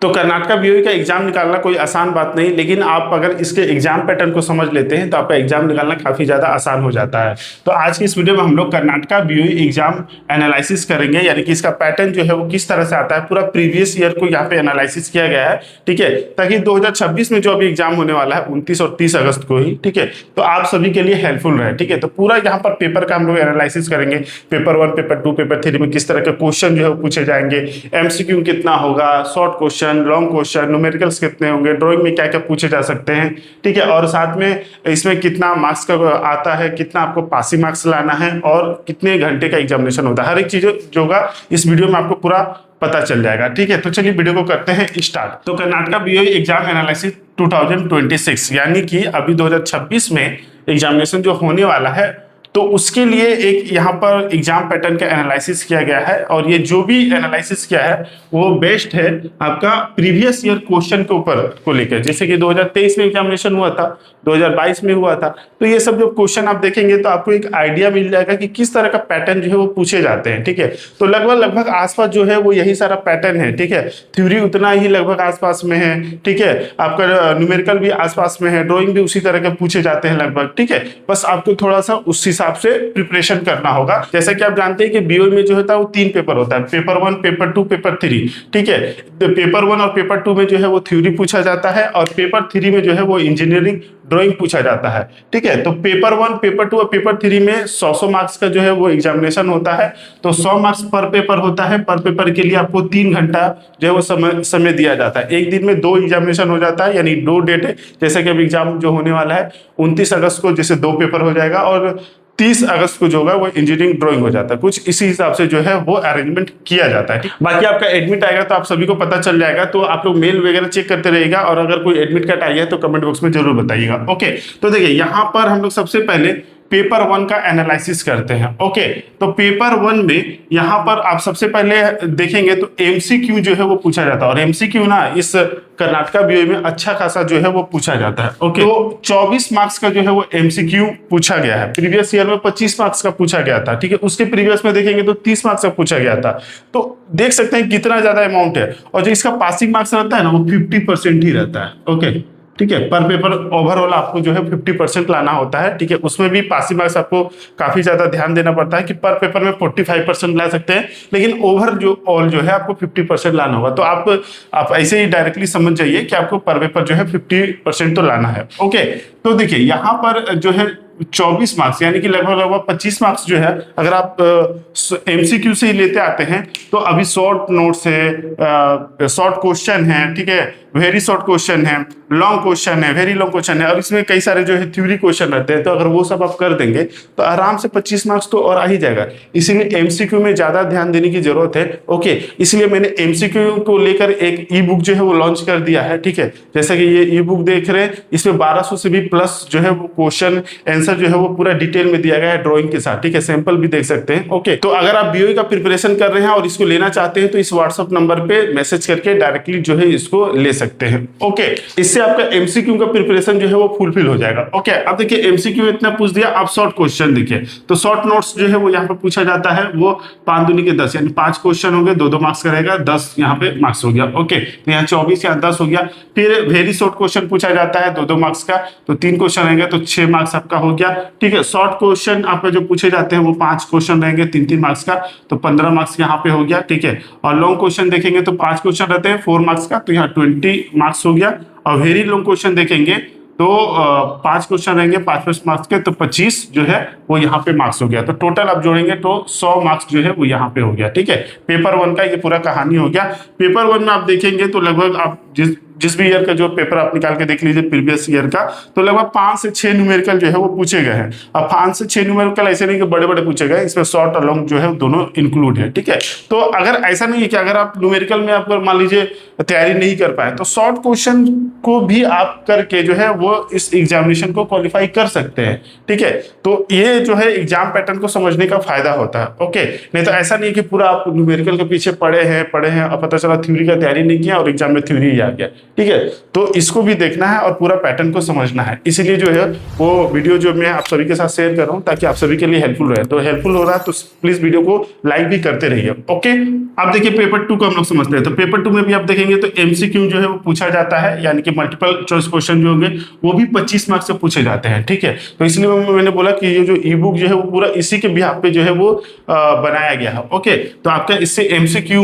तो कर्नाटका बीओई का एग्जाम निकालना कोई आसान बात नहीं, लेकिन आप अगर इसके एग्जाम पैटर्न को समझ लेते हैं तो आपका एग्जाम निकालना काफी ज्यादा आसान हो जाता है। तो आज की इस वीडियो में हम लोग कर्नाटका बीओई एग्जाम एनालिसिस करेंगे, यानी कि इसका पैटर्न जो है वो किस तरह से आता है, पूरा प्रीवियस ईयर को यहाँ पे एनालिसिस किया गया है, ठीक है, ताकि 2026 में जो अभी एग्जाम होने वाला है 29 और 30 अगस्त को ही, ठीक है, तो आप सभी के लिए हेल्पफुल रहे, ठीक है। तो पूरा यहाँ पर पेपर का हम लोग एनालिसिस करेंगे, पेपर 1, पेपर 2, पेपर 3 में किस तरह के क्वेश्चन जो है वो पूछे जाएंगे, एमसीक्यू कितना होगा, short question, long question, numericals कितने होंगे, ड्राइंग में क्या क्या पूछे जा सकते हैं, ठीक है, और साथ में इसमें कितना मार्क्स का आता है, कितना आपको पासिंग मार्क्स लाना है और कितने घंटे का एग्जामिनेशन होता है, हर एक चीज जो होगा इस वीडियो में आपको पूरा पता चल जाएगा, ठीक है। तो चलिए वीडियो को करते हैं स्टार्ट। तो कर्नाटका बीओई एग्जाम एनालिसिस 2026 यानी कि अभी 2026 में एग्जामिनेशन जो होने वाला है, तो उसके लिए एक यहाँ पर एग्जाम पैटर्न का एनालिसिस किया गया है, और ये जो भी एनालिसिस किया है वो बेस्ड है आपका प्रीवियस ईयर क्वेश्चन के ऊपर को लेकर। जैसे कि 2023 में एग्जामिनेशन हुआ था, 2022 में हुआ था, तो ये सब जो क्वेश्चन आप देखेंगे तो आपको एक आइडिया मिल जाएगा कि किस तरह का पैटर्न जो है वो पूछे जाते हैं, ठीक है। तो लगभग आसपास जो है वो यही सारा पैटर्न है, ठीक है। थ्योरी उतना ही लगभग आसपास में है, ठीक है, आपका न्यूमेरिकल भी आसपास में है, ड्राइंग भी उसी तरह के पूछे जाते हैं लगभग, ठीक है। बस आपको थोड़ा सा उस हिसाब से प्रिपरेशन करना होगा। जैसा कि आप जानते हैं कि बीओई में जो होता है वो 3 पेपर होता है, पेपर 1, पेपर 2, पेपर 3, ठीक है। तो पेपर 1 और पेपर 2 में जो है वो थ्योरी पूछा जाता है, और पेपर 3 में जो है वो इंजीनियरिंग ड्राइंग पूछा जाता है, ठीक है। तो पेपर 1, पेपर 2 और पेपर 3 में 100 मार्क्स का जो है वो एग्जामिनेशन होता है, तो 100 मार्क्स पर पेपर होता है। पर पेपर के लिए आपको 3 घंटा जो है वो समय दिया जाता है। एक दिन में 2 एग्जामिनेशन हो जाता है, यानी 2 डेट है। जैसे कि अब एग्जाम जो होने वाला है 29 अगस्त को जैसे 2 पेपर हो जाएगा, और 30 अगस्त को जो होगा वो इंजीनियरिंग ड्राइंग हो जाता है। कुछ इसी हिसाब से जो है वो अरेंजमेंट किया जाता है। बाकी आपका एडमिट आएगा तो आप सभी को पता चल जाएगा, तो आप लोग मेल वगैरह चेक करते रहिएगा, और अगर कोई एडमिट कार्ड आई है तो कमेंट बॉक्स में जरूर बताइएगा। ओके, तो देखिए यहाँ पर हम लोग सबसे पहले पेपर 1 का एनालिसिस करते हैं। ओके, तो पेपर 1 में यहाँ पर आप सबसे पहले देखेंगे तो एमसीक्यू जो है वो पूछा जाता है, और एमसीक्यू ना इस कर्नाटका बीओई में अच्छा खासा जो है वो पूछा जाता है। ओके, तो 24 मार्क्स का जो है वो एमसीक्यू पूछा गया है। प्रीवियस ईयर में 25 मार्क्स का पूछा गया था, ठीक है। उसके प्रीवियस में देखेंगे तो 30 मार्क्स का पूछा गया था। तो देख सकते हैं कितना ज्यादा अमाउंट है, और जो इसका पासिंग मार्क्स रहता है ना वो 50% ही रहता है। ओके, ठीक है, पर पेपर ओवरऑल आपको जो है 50% लाना होता है, ठीक है। उसमें भी पासिंग मार्क्स आपको काफी ज्यादा ध्यान देना पड़ता है कि पर पेपर में 45% ला सकते हैं, लेकिन ओवर जो ऑल जो है आपको 50% लाना होगा। तो आप ऐसे ही डायरेक्टली समझ जाइए कि आपको पर पेपर जो है 50% तो लाना है। ओके, तो देखिए यहाँ पर जो है 24 मार्क्स यानी कि लगभग 25 मार्क्स जो है अगर आप एमसीक्यू से ही लेते आते हैं, तो अभी शॉर्ट नोट्स है, शॉर्ट क्वेश्चन है, ठीक है, वेरी शॉर्ट क्वेश्चन है, लॉन्ग क्वेश्चन है, वेरी लॉन्ग क्वेश्चन है, और इसमें कई सारे जो है थ्योरी क्वेश्चन रहते हैं। तो अगर वो सब आप कर देंगे तो आराम से 25 मार्क्स तो और आ ही जाएगा। इसीलिए एमसीक्यू में ज्यादा ध्यान देने की जरूरत है। ओके, इसलिए मैंने एमसीक्यू को लेकर एक ई बुक जो है वो लॉन्च कर दिया है, ठीक है। जैसे कि ये ई बुक देख रहे हैं, इसमें 1200 से भी प्लस जो है वो क्वेश्चन आंसर जो है वो पूरा डिटेल में दिया गया है ड्राइंग के साथ, ठीक है। सैंपल भी देख सकते हैं। ओके, तो अगर आप बीओई का प्रिपरेशन कर रहे हैं और इसको लेना चाहते हैं तो इस व्हाट्सएप नंबर पे मैसेज करके डायरेक्टली जो है इसको ले सकते हैं। ओके, इससे आपका एमसीक्यू का प्रिपरेशन जो है वो फुलफिल हो जाएगा। ओके, अब देखिए एमसीक्यू इतना पूछ दिया, अब शॉर्ट क्वेश्चन देखिए। तो शॉर्ट नोट्स जो है वो यहाँ पे पूछा जाता है, वो 5 दूनी के 10 यानी 5 क्वेश्चन हो गए, 2-2 मार्क्स का रहेगा, 10 यहाँ पे मार्क्स हो गया। ओके, तो यहाँ 24 यहाँ 10 हो गया। फिर वेरी शॉर्ट क्वेश्चन पूछा जाता है 2-2 मार्क्स का, तो 3 क्वेश्चन रहेंगे तो 6 मार्क्स आपका हो गया, ठीक है। शॉर्ट क्वेश्चन आपका जो पूछे जाते हैं वो 5 क्वेश्चन रहेंगे 3-3 मार्क्स का, तो 15 मार्क्स यहाँ पे हो गया, ठीक है। और लॉन्ग क्वेश्चन देखेंगे तो 5 क्वेश्चन रहते हैं 4 मार्क्स का, तो यहाँ 20 मार्क्स हो गया। और वेरी लॉन्ग क्वेश्चन देखेंगे तो 5 क्वेश्चन रहेंगे 5 मार्क्स के, तो 25 जो है वो यहाँ पे मार्क्स हो गया। तो टोटल आप जोड़ेंगे तो 100 मार्क्स जो है वो यहाँ पे हो गया, ठीक है। पेपर 1 का ये पूरा कहानी हो गया। पेपर 1 में आप देखेंगे तो लगभग आप जिस भी ईयर का जो पेपर आप निकाल के देख लीजिए प्रीवियस ईयर का, तो लगभग 5 से 6 न्यूमेरिकल जो है वो पूछे गए हैं। अब 5 से 6 न्यूमेरिकल ऐसे नहीं कि बड़े बड़े पूछे गए, इसमें शॉर्ट और लॉन्ग जो है दोनों इंक्लूड है, ठीक है। तो अगर ऐसा नहीं है कि अगर आप न्यूमेरिकल में आप मान लीजिए तैयारी नहीं कर पाए, तो शॉर्ट क्वेश्चन को भी आप करके जो है वो इस एग्जामिनेशन को क्वालिफाई कर सकते हैं, ठीक है। तो ये जो है एग्जाम पैटर्न को समझने का फायदा होता है। ओके, नहीं तो ऐसा नहीं है कि पूरा आप न्यूमेरिकल के पीछे पढ़े हैं और पता चला थ्योरी का तैयारी नहीं किया और एग्जाम में थ्योरी ही आ गया, ठीक है। तो इसको भी देखना है और पूरा पैटर्न को समझना है, इसीलिए जो है वो वीडियो जो मैं आप सभी के साथ शेयर कर रहा हूँ ताकि आप सभी के लिए हेल्पफुल रहे। तो हेल्पफुल हो रहा है तो प्लीज वीडियो को लाइक भी करते रहिए। ओके, अब देखिए पेपर 2 को हम लोग समझते हैं। तो पेपर 2 में भी आप देखेंगे तो एमसीक्यू जो है वो पूछा जाता है, यानी कि मल्टीपल चॉइस क्वेश्चन जो होंगे वो भी 25 मार्क्स से पूछे जाते हैं। ठीक है, तो इसलिए मैंने बोला कि ये जो ई बुक जो है वो पूरा इसी के बिहाफ पे जो है वो बनाया गया है। ओके, तो आपका इससे एमसीक्यू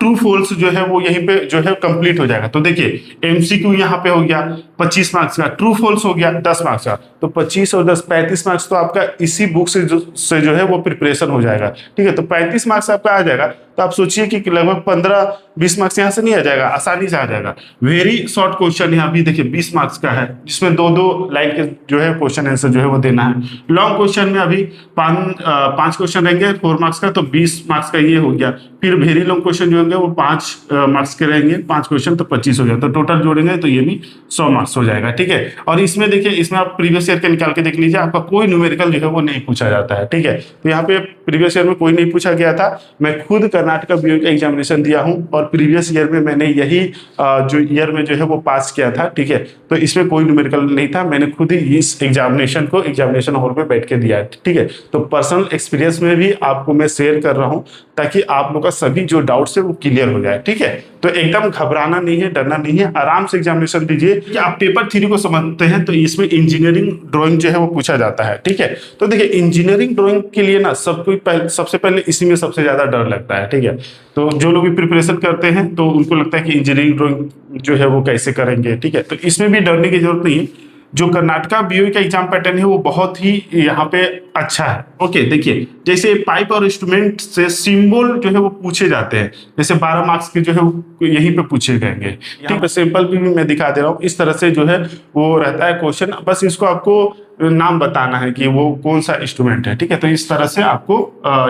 ट्रू फॉल्स जो है वो यहीं पे जो है कंप्लीट हो जाएगा। तो देखिए एमसीक्यू यहाँ पे हो गया 25 मार्क्स का, ट्रू फॉल्स हो गया 10 मार्क्स का, तो 25 और 10 35 मार्क्स तो आपका इसी बुक से जो है वो प्रिपरेशन हो जाएगा। ठीक है, तो 35 मार्क्स आपका आ जाएगा। तो आप सोचिए कि लगभग 15-20 मार्क्स यहाँ से नहीं आ जाएगा, आसानी से आ जाएगा। वेरी शॉर्ट क्वेश्चन यहाँ भी देखिए 20 मार्क्स का है, जिसमें 2-2 लाइन के जो है क्वेश्चन आंसर जो है वो देना है। लॉन्ग क्वेश्चन में अभी 5 क्वेश्चन रहेंगे 4 मार्क्स का, तो 20 मार्क्स का ये हो गया। फिर वेरी लॉन्ग क्वेश्चन जो होंगे वो 5 मार्क्स के रहेंगे, 5 क्वेश्चन तो 25 हो गया, तो टोटल जोड़ेंगे तो ये भी 100 मार्क्स हो जाएगा। ठीक है, और इसमें देखिए इसमें आप प्रीवियस ईयर के निकाल के देख लीजिए, आपका कोई न्यूमेरिकल जो है वो नहीं पूछा जाता है। ठीक है, तो यहाँ पे प्रीवियस ईयर में कोई नहीं पूछा गया था। मैं खुद कर्नाटका बीओ का एग्जामिनेशन दिया हूँ और प्रीवियस ईयर में मैंने यही जो ईयर में जो है वो पास किया था। ठीक है, तो इसमें कोई न्यूमेरिकल नहीं था, मैंने खुद ही इस एग्जामिनेशन को एग्जामिनेशन हॉल में बैठ के दिया है। ठीक है, तो पर्सनल एक्सपीरियंस में भी आपको मैं शेयर कर रहा हूँ ताकि आप लोग का सभी जो डाउट्स है वो क्लियर हो जाए। ठीक है, तो एकदम घबराना नहीं है, डरना नहीं है, आराम से एग्जामिनेशन दीजिए। कि आप पेपर 3 को समझते हैं तो इसमें इंजीनियरिंग ड्राइंग जो है वो पूछा जाता है। ठीक है, तो देखिए इंजीनियरिंग ड्राइंग के लिए ना सबसे पहले इसी में सबसे ज्यादा डर लगता है। ठीक है, तो जो लोग भी प्रिपरेशन करते हैं तो उनको लगता है कि इंजीनियरिंग ड्राइंग जो है वो कैसे करेंगे। ठीक है, तो इसमें भी डरने की जरूरत नहीं है। जो कर्नाटका बीओई का एग्जाम पैटर्न है वो बहुत ही यहाँ पे अच्छा है। ओके, देखिए जैसे पाइप और इंस्ट्रूमेंट से सिंबल जो है वो पूछे जाते हैं, जैसे 12 मार्क्स के जो है वो यहीं पे पूछे जाएंगे। यहाँ पे सैंपल भी मैं दिखा दे रहा हूँ, इस तरह से जो है वो रहता है क्वेश्चन, बस इसको आपको नाम बताना है कि वो कौन सा इंस्ट्रूमेंट है। ठीक है, तो इस तरह से आपको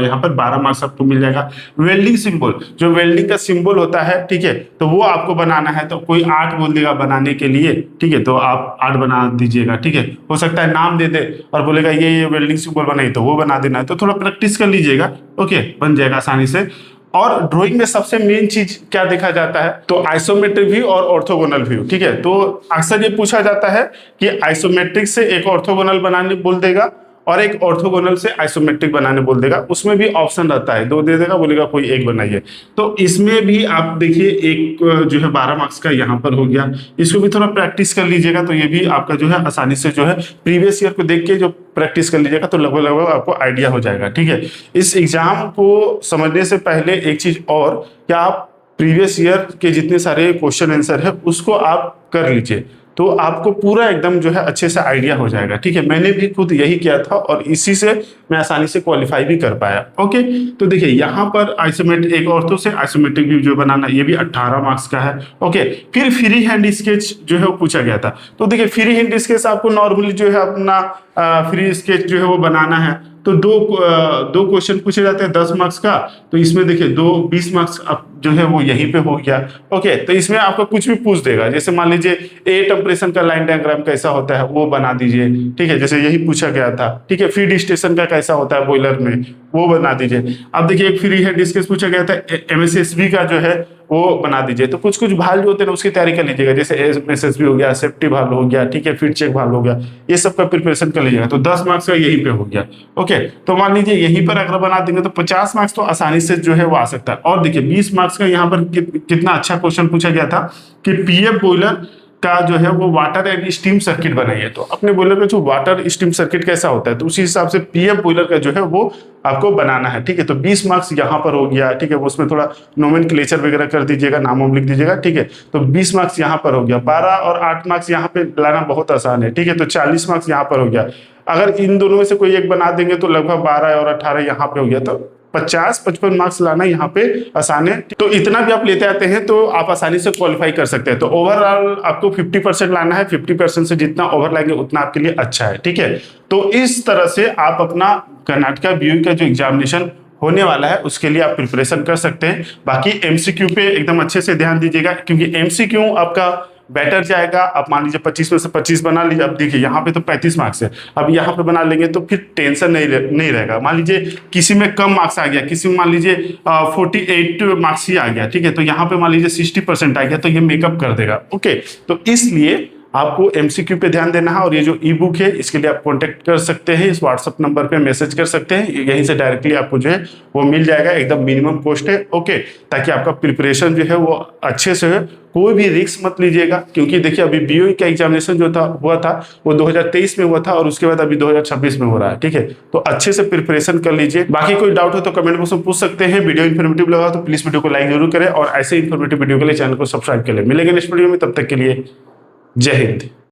यहाँ पर 12 मार्क्स आपको मिल जाएगा। वेल्डिंग सिंबल, जो वेल्डिंग का सिंबल होता है, ठीक है, तो वो आपको बनाना है। तो कोई 8 बोल देगा बनाने के लिए, ठीक है, तो आप 8 बना दीजिएगा। ठीक है, हो सकता है नाम दे दे और बोलेगा ये वेल्डिंग सिंबल बनाइए, तो वो बना देना है। तो थोड़ा प्रैक्टिस कर लीजिएगा, ओके, बन जाएगा आसानी से। और ड्राइंग में सबसे मेन चीज क्या देखा जाता है, तो आइसोमेट्रिक व्यू और ऑर्थोगोनल व्यू। ठीक है, तो अक्सर ये पूछा जाता है कि आइसोमेट्रिक से एक ऑर्थोगोनल बनाने बोल देगा और एक ऑर्थोगोनल से आइसोमेट्रिक बनाने बोल देगा। उसमें भी ऑप्शन रहता है, 2 दे देगा, बोलेगा कोई एक बनाइए। तो इसमें भी आप देखिए एक जो है 12 मार्क्स का यहाँ पर हो गया, इसको भी थोड़ा प्रैक्टिस कर लीजिएगा तो ये भी आपका जो है आसानी से जो है प्रीवियस ईयर को देख के जो प्रैक्टिस कर लीजिएगा तो लगभग आपको आइडिया हो जाएगा। ठीक है, इस एग्जाम को समझने से पहले एक चीज और, क्या आप प्रीवियस ईयर के जितने सारे क्वेश्चन आंसर है उसको आप कर लीजिए, तो आपको पूरा एकदम जो है अच्छे से आइडिया हो जाएगा। ठीक है, मैंने भी खुद यही किया था और इसी से मैं आसानी से क्वालिफाई भी कर पाया। ओके, तो देखिए यहाँ पर आइसोमेट्रिक, एक ऑर्थो से आइसोमेट्रिक व्यू जो बनाना, ये भी 18 मार्क्स का है। ओके, फिर फ्री हैंड स्केच जो है वो पूछा गया था। तो देखिए फ्री हैंड स्केच आपको नॉर्मली जो है अपना फ्री स्केच जो है वो बनाना है। तो दो क्वेश्चन पूछे जाते हैं 10 मार्क्स का, तो इसमें देखिए 20 मार्क्स जो है वो यहीं पे हो गया। ओके, तो इसमें आपको कुछ भी पूछ देगा, जैसे मान लीजिए ए टेम्परेचर का लाइन डायग्राम कैसा होता है वो बना दीजिए। ठीक है, जैसे यही पूछा गया था। ठीक है, फीड स्टेशन का कैसा होता है बॉयलर में, वो बना दीजिए। अब देखिए एक फ्री हैंड स्केच पूछा गया था एमएसएसबी का जो है वो बना दीजिए। तो कुछ भाल जो होते हैं ना उसकी तैयारी कर लीजिएगा, जैसे एमएसएसबी हो गया, सेफ्टी भाल हो गया, ठीक है, फीड चेक भाल हो गया, ये सब का प्रिपरेशन कर लीजिएगा। तो 10 मार्क्स का यहीं पे हो गया। ओके, तो मान लीजिए यहीं पर अगर बना देंगे तो 50 मार्क्स तो आसानी से जो है वो आ सकता है। और देखिए 20 मार्क्स का यहाँ पर कितना अच्छा क्वेश्चन पूछा गया था कि पीएफ बॉयलर का जो है वो वाटर एंड स्टीम सर्किट बनाइए। तो अपने बॉयलर का जो वाटर स्टीम सर्किट कैसा होता है, तो उसी हिसाब से पीएफ बॉयलर का जो है वो आपको बनाना है। ठीक है, तो 20 मार्क्स यहाँ पर हो गया। ठीक है, उसमें थोड़ा नोमेनक्लेचर वगैरह कर दीजिएगा, नाम लिख दीजिएगा। ठीक है, तो 20 मार्क्स यहाँ पर हो गया। 12 और 8 मार्क्स यहाँ पे लाना बहुत आसान है। ठीक है, तो 40 मार्क्स यहाँ पर हो गया। अगर इन दोनों में से कोई एक बना देंगे तो लगभग 12 और 18 यहाँ पे हो गया। तो 50-55 मार्क्स लाना यहाँ पे आसान है। तो इतना भी आप लेते आते हैं तो आप आसानी से क्वालिफाई कर सकते हैं। तो ओवरऑल आपको 50% लाना है, 50% से जितना ओवर लाएंगे उतना आपके लिए अच्छा है। ठीक है, तो इस तरह से आप अपना कर्नाटका बीओई का जो एग्जामिनेशन होने वाला है उसके लिए आप प्रिपरेशन कर सकते हैं। बाकी एमसीक्यू पे एकदम अच्छे से ध्यान दीजिएगा, क्योंकि एमसीक्यू आपका बेटर जाएगा। आप मान लीजिए 25 में से 25 बना लीजिए। अब देखिए यहाँ पे तो 35 मार्क्स है, अब यहाँ पे बना लेंगे तो फिर टेंशन नहीं रहेगा। मान लीजिए किसी में कम मार्क्स आ गया, किसी में मान लीजिए 48 मार्क्स ही आ गया, ठीक है, तो यहाँ पे मान लीजिए 60% आ गया, तो ये मेकअप कर देगा। ओके, तो इसलिए आपको एमसीक्यू पे ध्यान देना है। और ये जो ई बुक है इसके लिए आप कांटेक्ट कर सकते हैं, इस व्हाट्सअप नंबर पे मैसेज कर सकते हैं, यहीं से डायरेक्टली आपको जो है वो मिल जाएगा। एकदम मिनिमम कॉस्ट है। ओके, ताकि आपका प्रिपरेशन जो है वो अच्छे से है। कोई भी रिस्क मत लीजिएगा, क्योंकि देखिए अभी बीओई का एग्जामिनेशन जो था वो 2023 में हुआ था और उसके बाद अभी 2026 में हो रहा है, ठीक है। तो अच्छे से प्रिपरेशन कर लीजिए। बाकी कोई डाउट हो तो कमेंट बॉक्स में पूछ सकते हैं। वीडियो इन्फॉर्मेटिव लगा तो प्लीज वीडियो को लाइक जरूर करें और ऐसे इन्फॉर्मेटिव वीडियो के लिए चैनल को सब्सक्राइब कर ले। मिलेंगे नेक्स्ट वीडियो में, तब तक के लिए जय हिंद।